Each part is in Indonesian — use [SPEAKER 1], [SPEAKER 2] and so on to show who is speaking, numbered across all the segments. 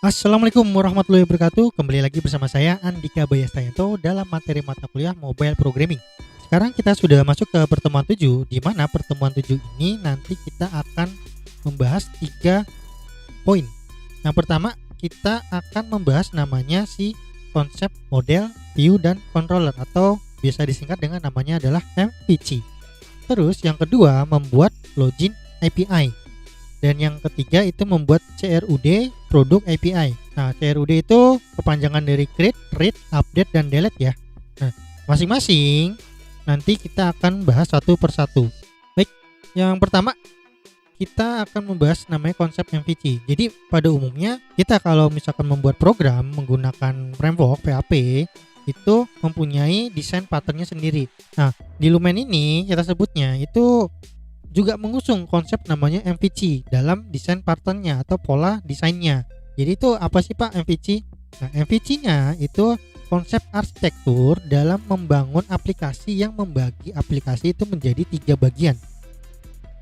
[SPEAKER 1] Assalamualaikum warahmatullahi wabarakatuh. Kembali lagi bersama saya Andika Bayastayanto dalam materi mata kuliah Mobile Programming. Sekarang kita sudah masuk ke pertemuan 7, di mana pertemuan 7 ini nanti kita akan membahas 3 poin. Yang pertama, kita akan membahas namanya si konsep model, view, dan controller atau biasa disingkat dengan namanya adalah MVC. Terus yang kedua, membuat login API. Dan yang ketiga itu membuat CRUD, Product API. Nah, CRUD itu kepanjangan dari create, read, update, dan delete ya. Nah, masing-masing nanti kita akan bahas satu persatu. Baik, yang pertama kita akan membahas namanya konsep MVC. Jadi pada umumnya kita kalau misalkan membuat program menggunakan framework PHP itu mempunyai desain patternnya sendiri. Nah, di Lumen ini kita sebutnya itu juga mengusung konsep namanya MVC dalam desain patternnya atau pola desainnya. Jadi itu apa sih Pak MVC? Nah, MVC-nya itu konsep arsitektur dalam membangun aplikasi yang membagi aplikasi itu menjadi 3 bagian.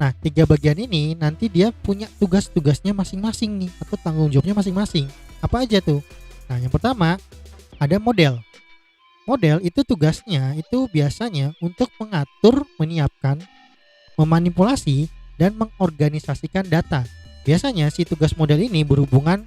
[SPEAKER 1] Nah, 3 bagian ini nanti dia punya tugas-tugasnya masing-masing nih atau tanggung jawabnya masing-masing. Apa aja tuh? Nah, yang pertama ada model. Model itu tugasnya itu biasanya untuk mengatur, menyiapkan, memanipulasi, dan mengorganisasikan data. Biasanya si tugas model ini berhubungan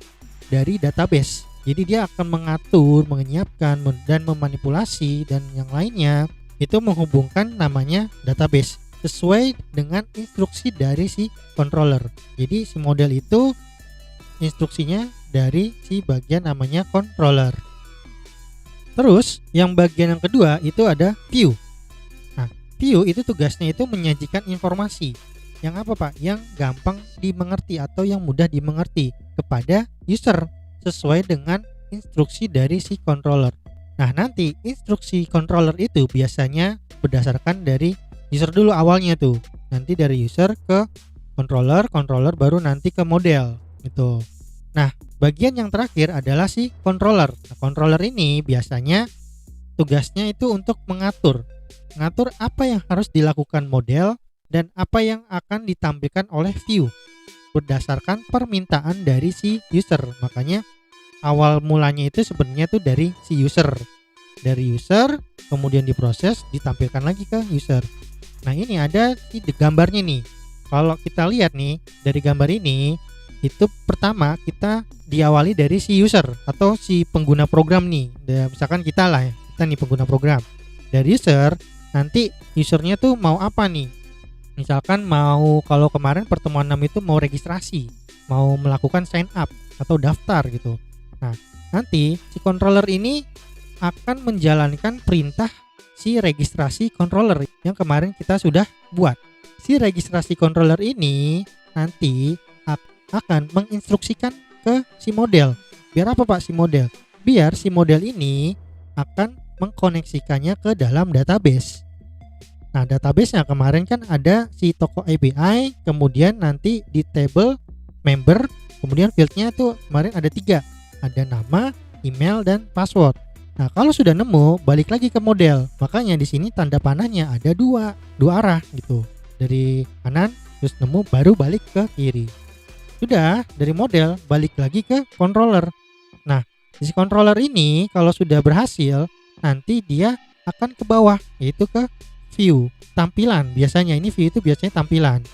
[SPEAKER 1] dari database. Jadi dia akan mengatur, menyiapkan, dan memanipulasi dan yang lainnya itu menghubungkan namanya database sesuai dengan instruksi dari si controller. Jadi si model itu instruksinya dari si bagian namanya controller. Terus yang bagian yang kedua itu ada view. View itu tugasnya itu menyajikan informasi yang apa Pak? Yang gampang dimengerti atau yang mudah dimengerti kepada user sesuai dengan instruksi dari si controller. Nah, nanti instruksi controller itu biasanya berdasarkan dari user dulu awalnya tuh. Nanti dari user ke controller, controller baru nanti ke model gitu. Nah, bagian yang terakhir adalah si controller. Nah, controller ini biasanya tugasnya itu untuk mengatur apa yang harus dilakukan model dan apa yang akan ditampilkan oleh view berdasarkan permintaan dari si user. Makanya awal mulanya itu sebenarnya tuh dari si user. Dari user kemudian diproses ditampilkan lagi ke user. Nah, ini ada di gambarnya nih. Kalau kita lihat nih dari gambar ini itu pertama kita diawali dari si user atau si pengguna program nih. Misalkan kita lah ya, kita nih pengguna program. Dari user nanti usernya tuh mau apa nih? Misalkan mau, kalau kemarin pertemuan 6 itu mau registrasi, mau melakukan sign up atau daftar gitu. Nah, nanti si controller ini akan menjalankan perintah si registrasi controller yang kemarin kita sudah buat. Si registrasi controller ini nanti akan menginstruksikan ke si model. Biar apa Pak si model? Biar si model ini akan mengkoneksikannya ke dalam database. Nah, database-nya kemarin kan ada si toko API, kemudian nanti di table member, kemudian field-nya tuh kemarin ada 3. Ada nama, email, dan password. Nah, kalau sudah nemu, balik lagi ke model. Makanya di sini tanda panahnya ada dua arah gitu. Dari kanan terus nemu baru balik ke kiri. Sudah dari model balik lagi ke controller. Nah, si controller ini kalau sudah berhasil, nanti dia akan ke bawah, yaitu ke view, tampilan. Biasanya ini view itu biasanya tampilan.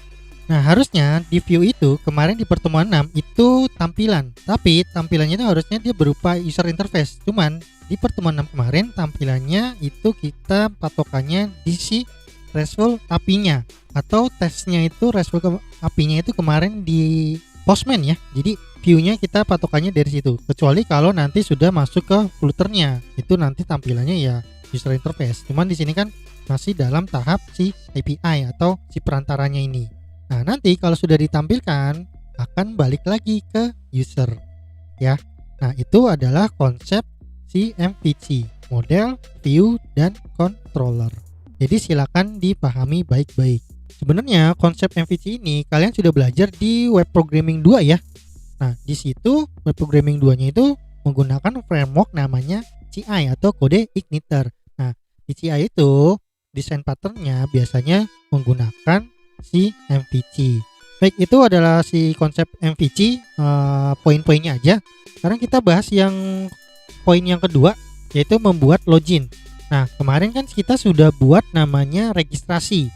[SPEAKER 1] Nah, harusnya di view itu kemarin di pertemuan 6 itu tampilan. Tapi tampilannya itu harusnya dia berupa user interface. Cuman di pertemuan 6 kemarin tampilannya itu kita patokannya di si RESTful API-nya atau tesnya itu RESTful API-nya itu kemarin di Postman ya. Jadi view-nya kita patokannya dari situ. Kecuali kalau nanti sudah masuk ke Flutter-nya, itu nanti tampilannya ya user interface. Cuman di sini kan masih dalam tahap si API atau si perantaranya ini. Nah, nanti kalau sudah ditampilkan akan balik lagi ke user ya. Nah, itu adalah konsep si MVC, model, view, dan controller. Jadi silakan dipahami baik-baik. Sebenarnya konsep MVC ini kalian sudah belajar di web programming 2 ya. Nah, di situ web programming 2-nya itu menggunakan framework namanya CI atau kode igniter. Nah, di CI itu desain patternnya biasanya menggunakan si MVC. Baik, itu adalah si konsep MVC, poin-poinnya aja. Sekarang kita bahas yang poin yang kedua, yaitu membuat login. Nah, kemarin kan kita sudah buat namanya registrasi.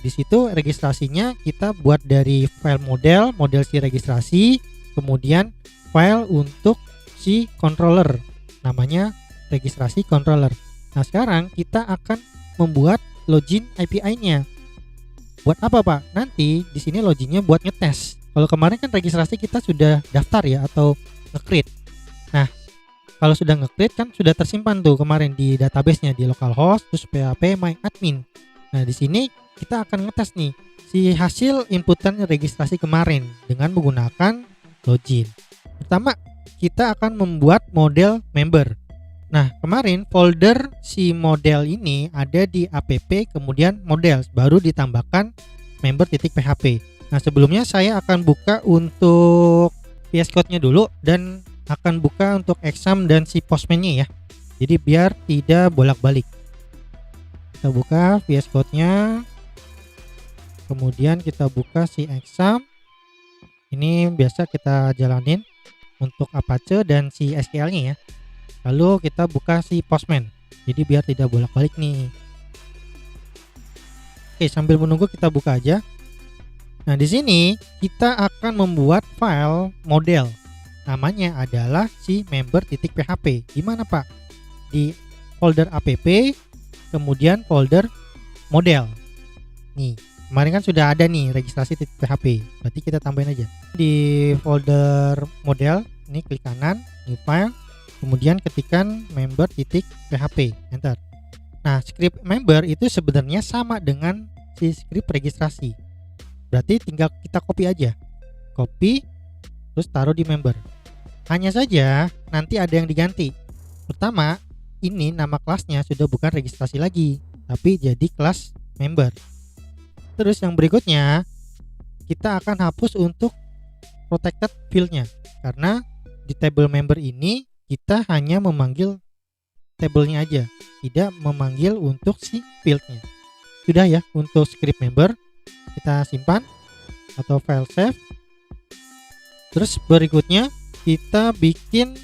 [SPEAKER 1] Di situ registrasinya kita buat dari file model si registrasi, kemudian file untuk si controller, namanya registrasi controller. Nah, sekarang kita akan membuat login API-nya. Buat apa, Pak? Nanti di sini loginnya buat ngetes. Kalau kemarin kan registrasi kita sudah daftar ya atau nge-create. Nah, kalau sudah nge-create kan sudah tersimpan tuh kemarin di database-nya di localhost terus php my admin. Nah, di sini kita akan ngetes nih si hasil inputan registrasi kemarin dengan menggunakan login. Pertama, kita akan membuat model member. Nah, kemarin folder si model ini ada di app, kemudian model, baru ditambahkan member.php. Nah, sebelumnya saya akan buka untuk VS Code-nya dulu dan akan buka untuk exam dan si postman-nya ya. Jadi biar tidak bolak-balik. Kita buka VS Code-nya. Kemudian kita buka si exam. Ini biasa kita jalanin untuk Apache dan si SQL-nya ya. Lalu kita buka si postman, jadi biar tidak bolak-balik nih. Oke, sambil menunggu kita buka aja. Nah, di sini kita akan membuat file model. Namanya adalah si member.php. Di mana, Pak? Di folder app, kemudian folder model. Nih, kemarin kan sudah ada nih registrasi.php. Berarti kita tambahin aja. Di folder model, ini klik kanan, new file. Kemudian ketikkan member.php, enter. Nah, script member itu sebenarnya sama dengan si script registrasi. Berarti tinggal kita copy aja. Copy, terus taruh di member. Hanya saja nanti ada yang diganti. Pertama, ini nama kelasnya sudah bukan registrasi lagi, tapi jadi kelas member. Terus yang berikutnya, kita akan hapus untuk protected field-nya. Karena di table member ini kita hanya memanggil tabelnya aja, tidak memanggil untuk si fieldnya. Sudah ya untuk script member, kita simpan atau file save. Terus berikutnya kita bikin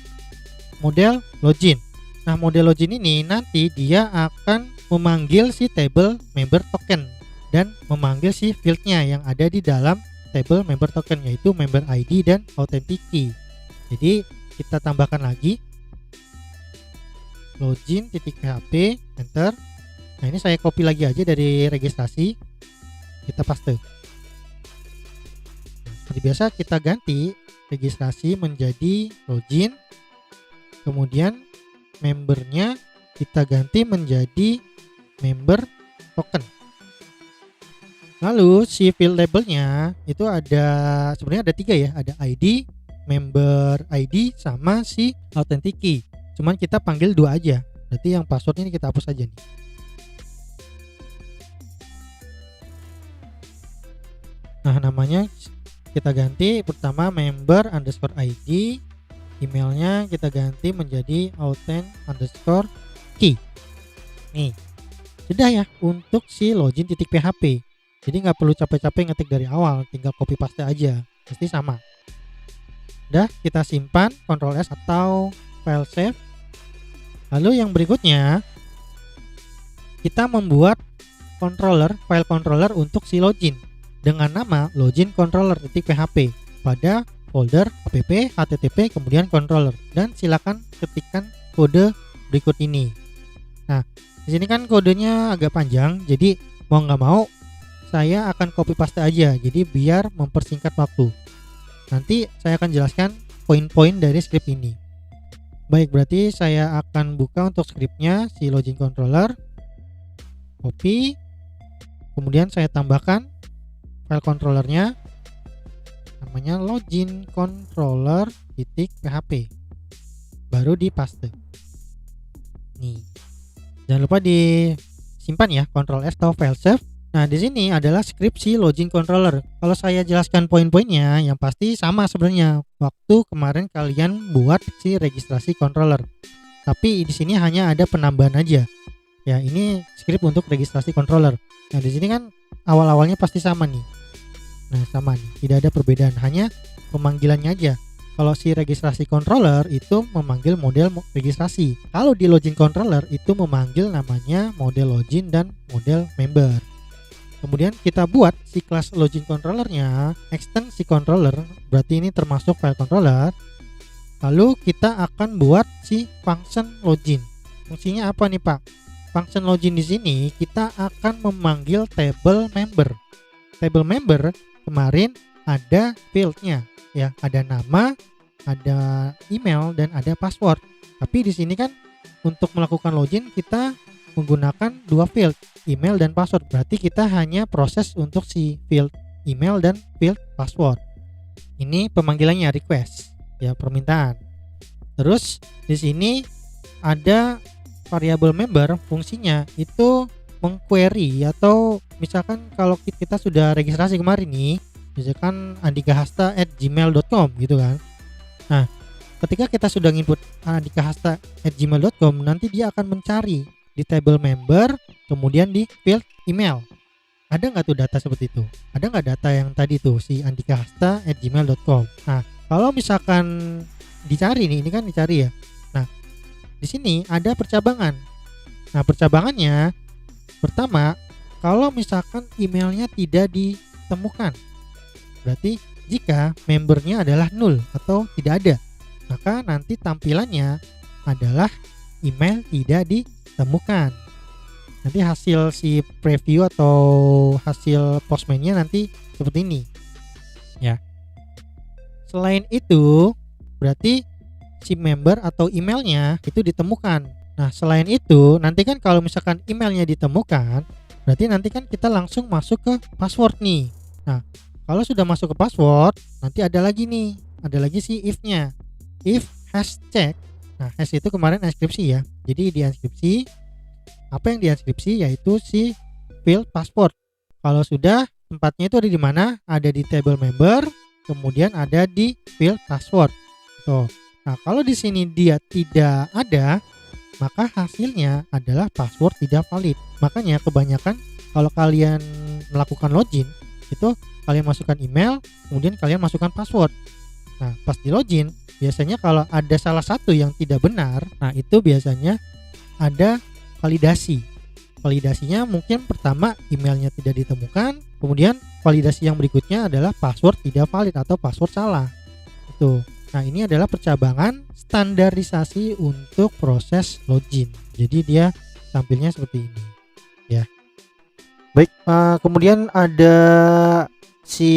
[SPEAKER 1] model login. Nah, model login ini nanti dia akan memanggil si table member token dan memanggil si fieldnya yang ada di dalam table member token, yaitu member ID dan authentic key. Jadi kita tambahkan lagi login.php, enter. Nah, ini saya copy lagi aja dari registrasi, kita paste. Nah, seperti biasa kita ganti registrasi menjadi login, kemudian membernya kita ganti menjadi member token. Lalu si field labelnya itu sebenarnya ada 3 ya, ada ID, member ID sama si authentic key. Cuman kita panggil 2 aja. Berarti yang passwordnya ini kita hapus aja nih. Nah, namanya kita ganti pertama member underscore ID, emailnya kita ganti menjadi authent underscore key. Nih, sudah ya untuk si login.php. Jadi nggak perlu capek-capek ngetik dari awal, tinggal copy paste aja, pasti sama. Udah, kita simpan, Ctrl S atau file save. Lalu yang berikutnya kita membuat file controller untuk si login dengan nama login controller.php pada folder app, http, kemudian controller, dan silakan ketikkan kode berikut ini. Nah, di sini kan kodenya agak panjang, jadi mau nggak mau saya akan copy paste aja, jadi biar mempersingkat waktu. Nanti saya akan jelaskan poin-poin dari script ini. Baik, berarti saya akan buka untuk scriptnya si login controller, copy, kemudian saya tambahkan file controllernya, namanya login controller.php, baru di paste. Nih, jangan lupa disimpan ya, Ctrl S atau file save. Nah, di sini adalah script si login controller. Kalau saya jelaskan poin-poinnya, yang pasti sama sebenarnya waktu kemarin kalian buat si registrasi controller. Tapi di sini hanya ada penambahan aja. Ya, ini script untuk registrasi controller. Nah, di sini kan awal-awalnya pasti sama nih. Nah, sama nih, tidak ada perbedaan, hanya pemanggilannya aja. Kalau si registrasi controller itu memanggil model registrasi. Kalau di login controller itu memanggil namanya model login dan model member. Kemudian kita buat si kelas login controllernya, extend si controller, berarti ini termasuk file controller. Lalu kita akan buat si function login. Fungsinya apa nih Pak? Function login di sini kita akan memanggil table member. Table member kemarin ada fieldnya, ya, ada nama, ada email, dan ada password. Tapi di sini kan untuk melakukan login kita menggunakan dua field, email dan password. Berarti kita hanya proses untuk si field email dan field password. Ini pemanggilannya request, ya, permintaan. Terus di sini ada variabel member, fungsinya itu mengquery, atau misalkan kalau kita sudah registrasi kemarin nih, misalkan andikahasta@gmail.com gitu kan. Nah, ketika kita sudah input andikahasta@gmail.com, nanti dia akan mencari di table member, kemudian di field email. Ada nggak tuh data seperti itu? Ada nggak data yang tadi tuh si andikahasta@gmail.com? Nah, kalau misalkan dicari nih, ini kan dicari ya. Nah, di sini ada percabangan. Nah, percabangannya pertama, kalau misalkan emailnya tidak ditemukan, berarti jika membernya adalah null atau tidak ada, maka nanti tampilannya adalah email tidak ditemukan. Nanti hasil si preview atau hasil postman-nya nanti seperti ini, ya. Selain itu, berarti si member atau emailnya itu ditemukan. Nah, selain itu, nanti kan kalau misalkan emailnya ditemukan, berarti nanti kan kita langsung masuk ke password nih. Nah, kalau sudah masuk ke password, nanti ada lagi nih, ada lagi si if-nya. If hash check. Nah, hash itu kemarin inskripsi ya. Jadi di inskripsi, apa yang diinskripsi yaitu si field password. Kalau sudah, tempatnya itu ada di mana? Ada di table member, kemudian ada di field password. Tuh. Nah, kalau di sini dia tidak ada, maka hasilnya adalah password tidak valid. Makanya kebanyakan kalau kalian melakukan login, itu kalian masukkan email, kemudian kalian masukkan password. Nah, pas di login, biasanya kalau ada salah satu yang tidak benar, nah itu biasanya ada validasi. Validasinya mungkin pertama emailnya tidak ditemukan, kemudian validasi yang berikutnya adalah password tidak valid atau password salah. Itu. Nah, ini adalah percabangan standarisasi untuk proses login. Jadi dia tampilnya seperti ini, ya. Baik, kemudian ada si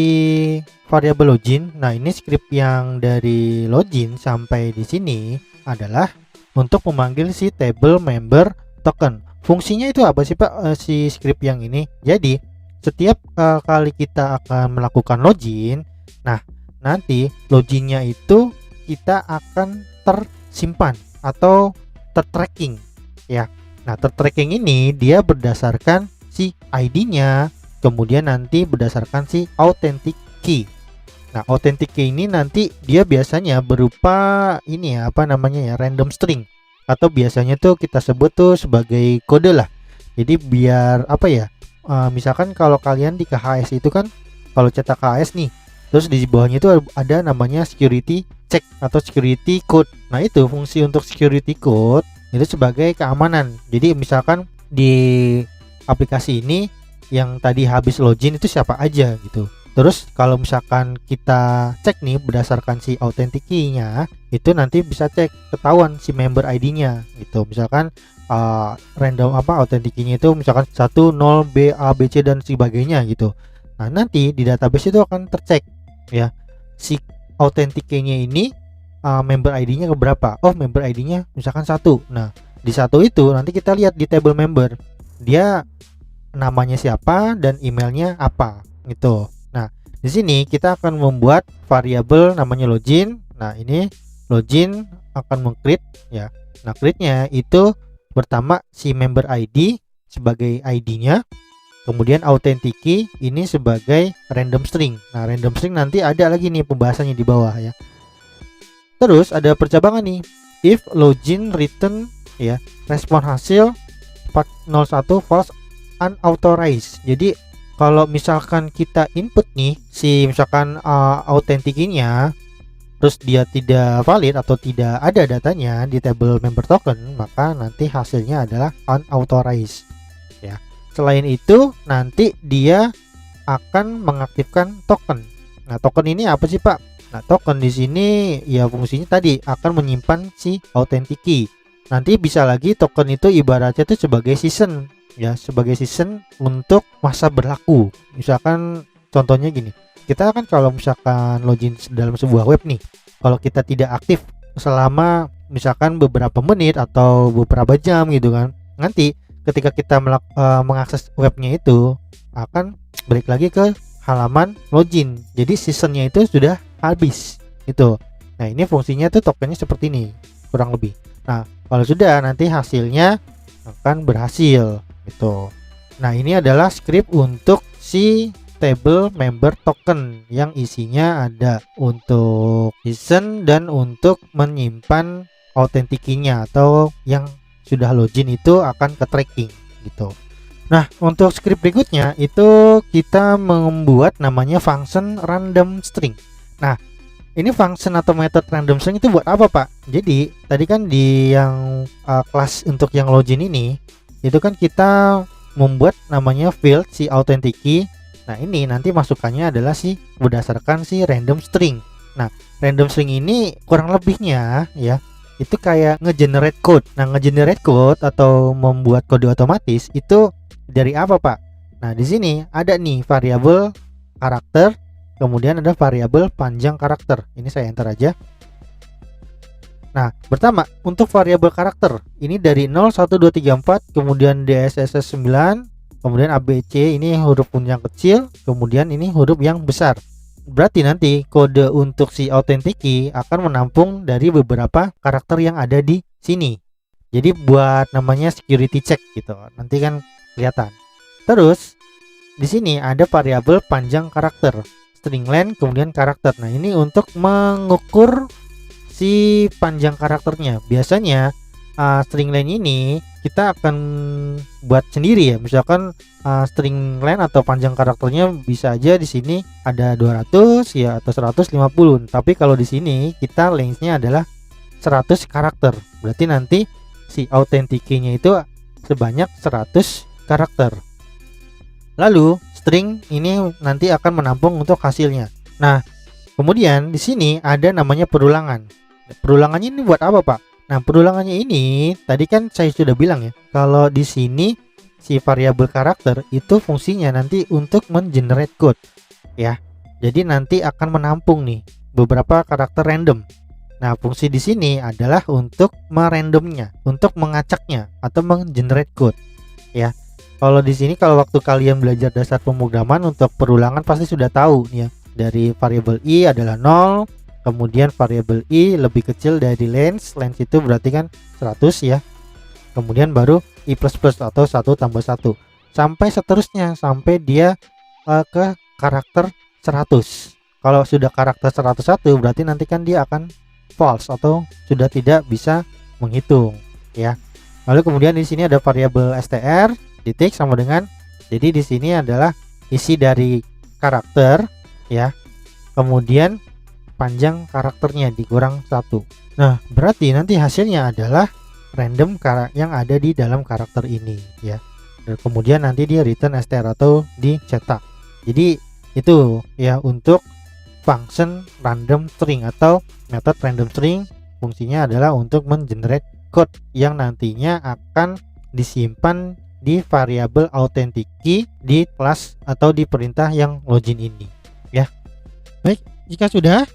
[SPEAKER 1] variabel login. Nah, ini script yang dari login sampai di sini adalah untuk memanggil si table member token. Fungsinya itu apa sih Pak, si script yang ini? Jadi setiap kali kita akan melakukan login, nah nanti loginnya itu kita akan tersimpan atau tertracking, ya. Nah, tertracking ini dia berdasarkan si ID-nya, kemudian nanti berdasarkan si authentic key. Nah, authentic key ini nanti dia biasanya berupa ini ya, apa namanya ya, random string, atau biasanya tuh kita sebut tuh sebagai kode lah. Jadi biar apa ya, misalkan kalau kalian di KHS itu kan kalau cetak KHS nih, terus di bawahnya itu ada namanya security check atau security code. Nah, itu fungsi untuk security code itu sebagai keamanan. Jadi misalkan di aplikasi ini yang tadi habis login itu siapa aja gitu. Terus kalau misalkan kita cek nih berdasarkan si authentic key-nya, itu nanti bisa cek ketahuan si member ID-nya gitu. Misalkan random apa authentic key-nya itu misalkan 10 B A B C dan sebagainya gitu. Nah, nanti di database itu akan tercek ya si authentic key-nya ini member ID-nya keberapa. Oh, member ID-nya misalkan 1. Nah, di 1 itu nanti kita lihat di table member dia namanya siapa dan emailnya apa gitu. Nah, di sini kita akan membuat variabel namanya login. Nah, ini login akan meng-create ya. Nah, create-nya itu pertama si member ID sebagai ID-nya, kemudian authentic key ini sebagai random string. Nah, random string nanti ada lagi nih pembahasannya di bawah ya. Terus ada percabangan nih, if login return ya, respon hasil 401 false unauthorized. Jadi kalau misalkan kita input nih si misalkan authentikinya, terus dia tidak valid atau tidak ada datanya di table member token, maka nanti hasilnya adalah unauthorized ya. Selain itu nanti dia akan mengaktifkan token. Nah, token ini apa sih, Pak? Nah, token di sini ya fungsinya tadi akan menyimpan si authentic key. Nanti bisa lagi token itu ibaratnya itu sebagai season ya, sebagai season untuk masa berlaku. Misalkan contohnya gini, kita kan kalau misalkan login dalam sebuah web nih, kalau kita tidak aktif selama misalkan beberapa menit atau beberapa jam gitu kan, nanti ketika kita mengakses webnya itu akan balik lagi ke halaman login. Jadi seasonnya itu sudah habis gitu. Nah, ini fungsinya tuh tokennya seperti ini kurang lebih. Nah, kalau sudah nanti hasilnya akan berhasil gitu. Nah, ini adalah script untuk si table member token yang isinya ada untuk season dan untuk menyimpan authentic key-nya atau yang sudah login itu akan ke tracking gitu. Nah, untuk script berikutnya itu kita membuat namanya function random string. Nah, ini function atau method random string itu buat apa, Pak? Jadi tadi kan di yang kelas untuk yang login ini itu kan kita membuat namanya field si authentic key. Nah, ini nanti masukannya adalah berdasarkan si random string. Nah, random string ini kurang lebihnya ya itu kayak ngegenerate code. Nah, ngegenerate code atau membuat kode otomatis itu dari apa, Pak? Nah, di sini ada nih variabel karakter, kemudian ada variabel panjang karakter. Ini saya enter aja. Nah, pertama untuk variabel karakter ini dari 0, 1, 2, 3, 4, kemudian DSSS 9, kemudian ABC ini huruf yang kecil, kemudian ini huruf yang besar. Berarti nanti kode untuk si authentic key akan menampung dari beberapa karakter yang ada di sini. Jadi buat namanya security check gitu. Nanti kan kelihatan. Terus di sini ada variabel panjang karakter, string length, kemudian karakter. Nah, ini untuk mengukur si panjang karakternya. Biasanya string length ini kita akan buat sendiri ya. Misalkan string length atau panjang karakternya bisa aja di sini ada 200 ya atau 150. Tapi kalau di sini kita length-nya adalah 100 karakter. Berarti nanti si authentic key-nya itu sebanyak 100 karakter. Lalu string ini nanti akan menampung untuk hasilnya. Nah, kemudian di sini ada namanya perulangan. Perulangannya ini buat apa, Pak? Nah, perulangannya ini tadi kan saya sudah bilang ya, kalau di sini si variabel karakter itu fungsinya nanti untuk mengenerate code ya. Jadi nanti akan menampung nih beberapa karakter random. Nah, fungsi di sini adalah untuk merandomnya, untuk mengacaknya atau mengenerate code ya. Kalau di sini kalau waktu kalian belajar dasar pemrograman untuk perulangan pasti sudah tahu ya. Dari variabel i adalah 0, kemudian variabel i lebih kecil dari length itu berarti kan 100 ya. Kemudian baru i++ atau 1 tambah 1 sampai seterusnya sampai dia ke karakter 100. Kalau sudah karakter 101 berarti nanti kan dia akan false atau sudah tidak bisa menghitung ya. Lalu kemudian di sini ada variabel str titik sama dengan, jadi di sini adalah isi dari karakter ya. Kemudian panjang karakternya dikurang 1. Nah, berarti nanti hasilnya adalah random yang ada di dalam karakter ini ya. Dan kemudian nanti dia return str atau dicetak. Jadi itu ya untuk function random string atau method random string, fungsinya adalah untuk mengenerate code yang nantinya akan disimpan di variabel authentic key di kelas atau di perintah yang login ini ya. Baik, jika sudah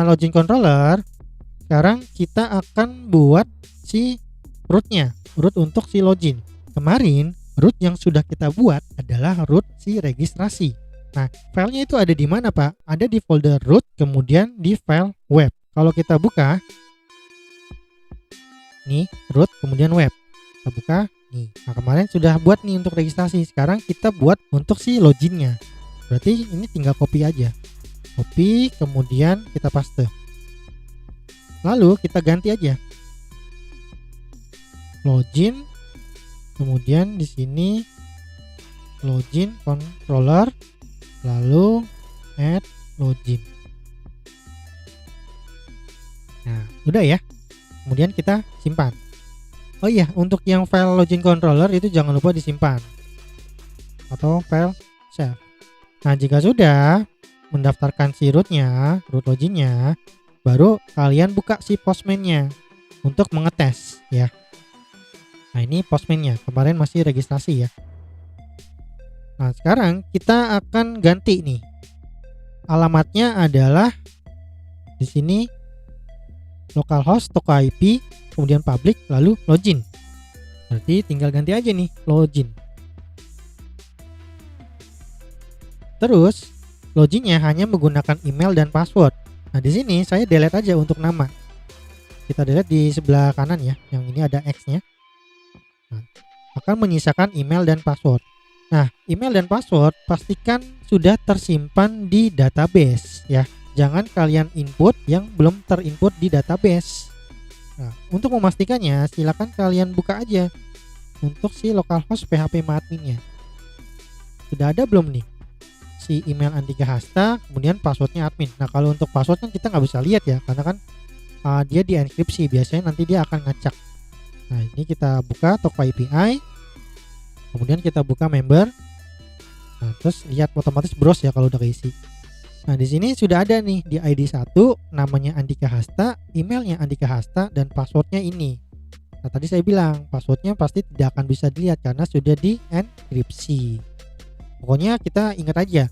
[SPEAKER 1] login controller, sekarang kita akan buat si rootnya, root untuk si login. Kemarin root yang sudah kita buat adalah root si registrasi. Nah, filenya itu ada di mana, Pak? Ada di folder root, kemudian di file web. Kalau kita buka nih root kemudian web, kita buka nih. Nah, kemarin sudah buat nih untuk registrasi. Sekarang kita buat untuk si loginnya. Berarti ini tinggal copy aja. Copy kemudian kita paste. Lalu kita ganti aja. Login. Kemudian di sini login controller, lalu add login. Nah, udah ya. Kemudian kita simpan. Oh iya, untuk yang file login controller itu jangan lupa disimpan atau file save. Nah, jika sudah mendaftarkan si rootnya, root loginnya, baru kalian buka si postman-nya untuk mengetes ya. Nah, ini postman-nya, kemarin masih registrasi ya. Nah, sekarang kita akan ganti nih. Alamatnya adalah di sini localhost, toko IP, kemudian public, lalu login. Berarti tinggal ganti aja nih login. Terus loginnya hanya menggunakan email dan password. Nah, di sini saya delete aja untuk nama. Kita delete di sebelah kanan ya, yang ini ada X-nya. Nah, akan menyisakan email dan password. Nah, email dan password pastikan sudah tersimpan di database ya. Jangan kalian input yang belum terinput di database. Nah, untuk memastikannya silakan kalian buka aja untuk si localhost PHP adminnya. Sudah ada belum nih si email Andika Hasta, kemudian passwordnya admin. Nah, kalau untuk password kan kita nggak bisa lihat ya, karena kan dia dienkripsi, biasanya nanti dia akan ngacak. Nah, ini kita buka toko API, kemudian kita buka member. Nah, terus lihat otomatis browse ya kalau udah keisi. Nah, di sini sudah ada nih di ID 1 namanya Andika Hasta, emailnya Andika Hasta, dan passwordnya ini. Nah, tadi saya bilang passwordnya pasti tidak akan bisa dilihat karena sudah dienkripsi. Pokoknya kita ingat aja,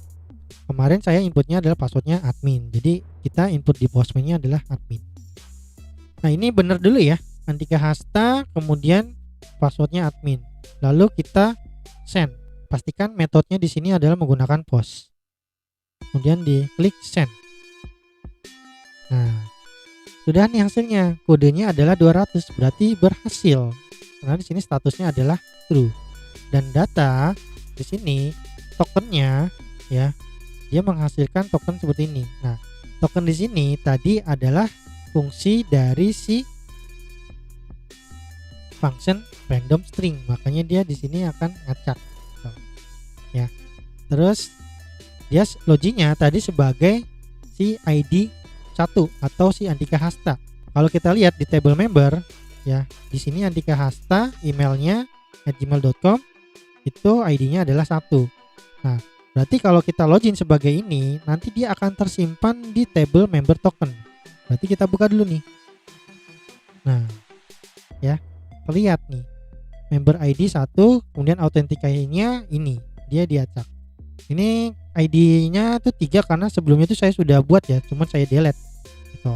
[SPEAKER 1] kemarin saya inputnya adalah passwordnya admin, jadi kita input di postman-nya adalah admin. Nah, ini benar dulu ya, Andika Hasta, kemudian passwordnya admin, lalu kita send. Pastikan metodenya di sini adalah menggunakan post. Kemudian diklik send. Nah, sudah nih hasilnya. Kodenya adalah 200, berarti berhasil. Karena di sini statusnya adalah true. Dan data di sini tokennya ya, dia menghasilkan token seperti ini. Nah, token di sini tadi adalah fungsi dari si function random string, makanya dia di sini akan ngacak. Ya. Terus dia loginnya tadi sebagai si ID 1 atau si Andika Hasta. Kalau kita lihat di table member ya, di sini Andika Hasta emailnya @gmail.com, itu ID-nya adalah 1. Nah, berarti kalau kita login sebagai ini, nanti dia akan tersimpan di table member token. Berarti kita buka dulu nih. Nah, ya, terlihat nih member ID 1, kemudian authentication-nya ini, dia diacak. Ini ID-nya tuh 3 karena sebelumnya itu saya sudah buat ya, cuman saya delete gitu.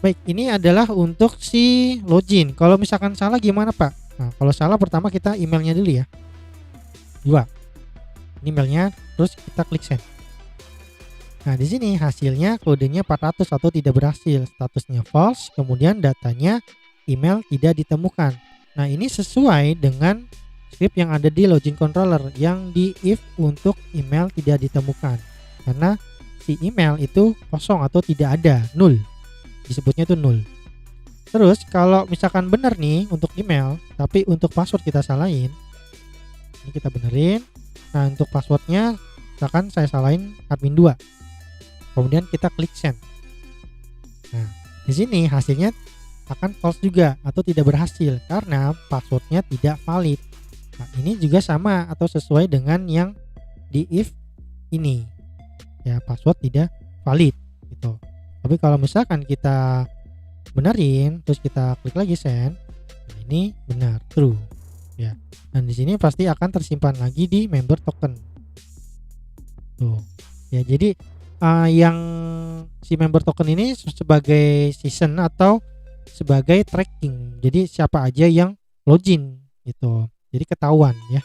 [SPEAKER 1] Baik, ini adalah untuk si login. Kalau misalkan salah gimana, Pak? Nah, kalau salah pertama kita emailnya dulu ya. 2. Ini emailnya, terus kita klik send. Nah, di sini hasilnya kodenya 400 atau tidak berhasil, statusnya false, kemudian datanya email tidak ditemukan. Nah, ini sesuai dengan script yang ada di login controller yang di if untuk email tidak ditemukan, karena si email itu kosong atau tidak ada, null, disebutnya itu null. Terus kalau misalkan benar nih untuk email tapi untuk password kita salahin, ini kita benerin. Nah, untuk passwordnya misalkan saya salahin admin 2, kemudian kita klik send. Nah, di sini hasilnya akan false juga atau tidak berhasil karena passwordnya tidak valid. Nah, ini juga sama atau sesuai dengan yang di if ini ya, password tidak valid gitu. Tapi kalau misalkan kita benerin terus kita klik lagi send, nah ini benar, true ya. Dan di sini pasti akan tersimpan lagi di member token tuh ya. Jadi yang si member token ini sebagai season atau sebagai tracking, jadi siapa aja yang login gitu, jadi ketahuan ya.